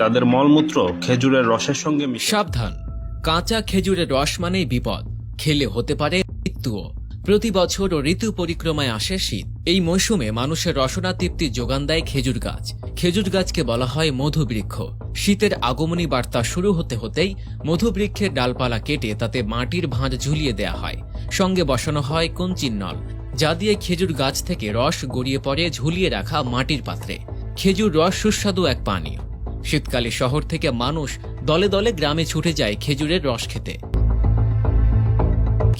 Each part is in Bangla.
তাদের মলমূত্র খেজুরের রসের সঙ্গে সাবধান, কাঁচা খেজুরের রস মানেই বিপদ, খেলে হতে পারে মৃত্যুও। প্রতি বছর ঋতু পরিক্রমায় আসে শীত। এই মৌসুমে মানুষের রসনা তৃপ্তি যোগান দেয় খেজুর গাছ। খেজুর গাছকে বলা হয় মধুবৃক্ষ। শীতের আগমনী বার্তা শুরু হতে হতেই মধুবৃক্ষের ডালপালা কেটে তাতে মাটির ভাঁজ ঝুলিয়ে দেয়া হয়। সঙ্গে বসানো হয় কঞ্চির নল, যা দিয়ে খেজুর গাছ থেকে রস গড়িয়ে পড়ে ঝুলিয়ে রাখা মাটির পাত্রে। খেজুর রস সুস্বাদু এক পানীয়। শীতকালে শহর থেকে মানুষ দলে দলে গ্রামে ছুটে যায় খেজুরের রস খেতে।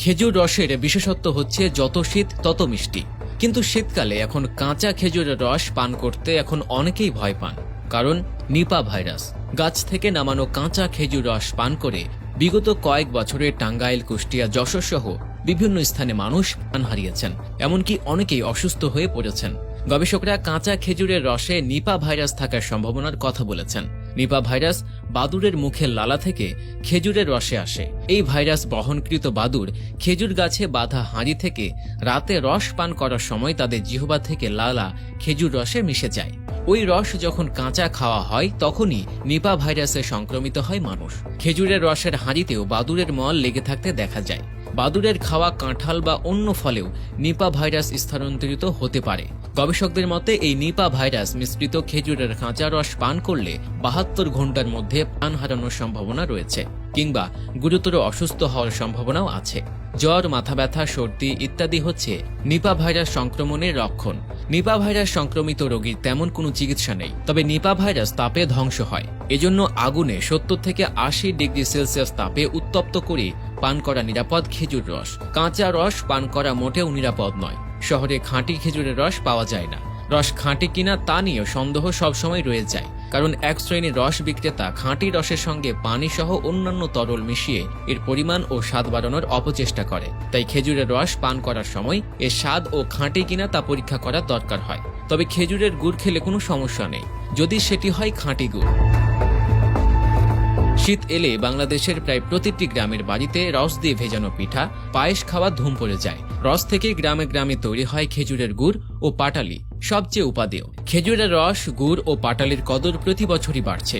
খেজুর রসের বিশেষত্ব হচ্ছে যত শীত তত মিষ্টি। কিন্তু শীতকালে এখন কাঁচা খেজুরের রস পান করতে এখন অনেকেই ভয় পান, কারণ নিপা ভাইরাস। গাছ থেকে নামানো কাঁচা খেজুর রস পান করে বিগত কয়েক বছরে টাঙ্গাইল, কুষ্টিয়া, যশোর সহ বিভিন্ন স্থানে মানুষ প্রাণ হারিয়েছেন, এমনকি অনেকেই অসুস্থ হয়ে পড়েছেন। গবেষকরা কাঁচা খেজুরের রসে নিপা ভাইরাস থাকার সম্ভাবনার কথা বলেছেন। নিপা ভাইরাস বাদুড়ের মুখের লালা থেকে খেজুরের রসে আসে। এই ভাইরাস বহনকৃত বাদুড় খেজুর গাছে বাঁধা হাঁড়ি থেকে রাতে রস পান করার সময় তাদের জিহ্বা থেকে লালা খেজুর রসে মিশে যায়। ওই রস যখন কাঁচা খাওয়া হয় তখনই নিপা ভাইরাসে সংক্রমিত হয় মানুষ। খেজুরের রসের হাঁড়িতেও বাদুড়ের মল লেগে থাকতে দেখা যায়। বাদুড়ের খাওয়া কাঁঠাল বা অন্য ফলেও নিপা ভাইরাস স্থানান্তরিত হতে পারে। গবেষকদের মতে এই নিপা ভাইরাস মিশ্রিত খেজুরের কাঁচা রস পান করলে 72 ঘন্টার মধ্যে প্রাণ হারানোর সম্ভাবনা রয়েছে, কিংবা গুরুতর অসুস্থ হওয়ার সম্ভাবনাও আছে। জ্বর, মাথা ব্যথা, সর্দি ইত্যাদি হচ্ছে নিপা ভাইরাস সংক্রমণের লক্ষণ। নিপা ভাইরাস সংক্রমিত রোগীর তেমন কোনো চিকিৎসা নেই, তবে নিপা ভাইরাস তাপে ধ্বংস হয়। এজন্য আগুনে 70 থেকে 80 ডিগ্রি সেলসিয়াস তাপে উত্তপ্ত করে পান করা নিরাপদ খেজুর রস। কাঁচা রস পান করা মোটেও নিরাপদ নয়। শহরে খাঁটি খেজুরের রস পাওয়া যায় না। রস খাঁটি কিনা তা নিয়েও সন্দেহ সবসময় রয়ে যায়, কারণ এক শ্রেণীর রস বিক্রেতা খাঁটি রসের সঙ্গে পানি সহ অন্যান্য তরল মিশিয়ে এর পরিমাণ ও স্বাদ বাড়ানোর অপচেষ্টা করে। তাই খেজুরের রস পান করার সময় এর স্বাদ ও খাঁটি কিনা তা পরীক্ষা করা দরকার হয়। তবে খেজুরের গুড় খেলে কোনো সমস্যা নেই, যদি সেটি হয় খাঁটি গুড়। শীত এলে বাংলাদেশের প্রায় প্রতিটি গ্রামের বাড়িতে রস দিয়ে ভেজানো পিঠা, পায়েস খাওয়া ধুম পড়ে যায়। রস থেকে গ্রামে গ্রামে তৈরি হয় খেজুরের গুড় ও পাটালি, সবচেয়ে উপাদেয়। খেজুরের রস, গুড় ও পাটালির কদর প্রতি বছরই বাড়ছে।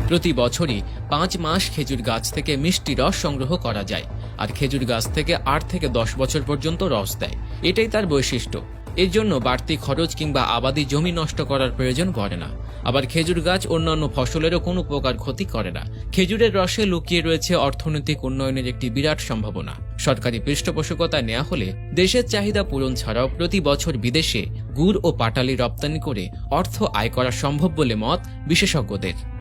প্রতি বছরই 5 মাস খেজুর গাছ থেকে মিষ্টি রস সংগ্রহ করা যায়, আর খেজুর গাছ থেকে 8 থেকে 10 বছর পর্যন্ত রস দেয়। এটাই তার বৈশিষ্ট্য। এর জন্য বাড়তি খরচ কিংবা আবাদি জমি নষ্ট করার প্রয়োজন পড়ে না। আবার খেজুর গাছ অন্যান্য ফসলেরও কোনো প্রকার ক্ষতি করে না। খেজুরের রসে লুকিয়ে রয়েছে অর্থনৈতিক উন্নয়নের একটি বিরাট সম্ভাবনা। সরকারি পৃষ্ঠপোষকতা নেওয়া হলে দেশের চাহিদা পূরণ ছাড়াও প্রতি বছর বিদেশে গুড় ও পাটালি রপ্তানি করে অর্থ আয় করা সম্ভব বলে মত বিশেষজ্ঞদের।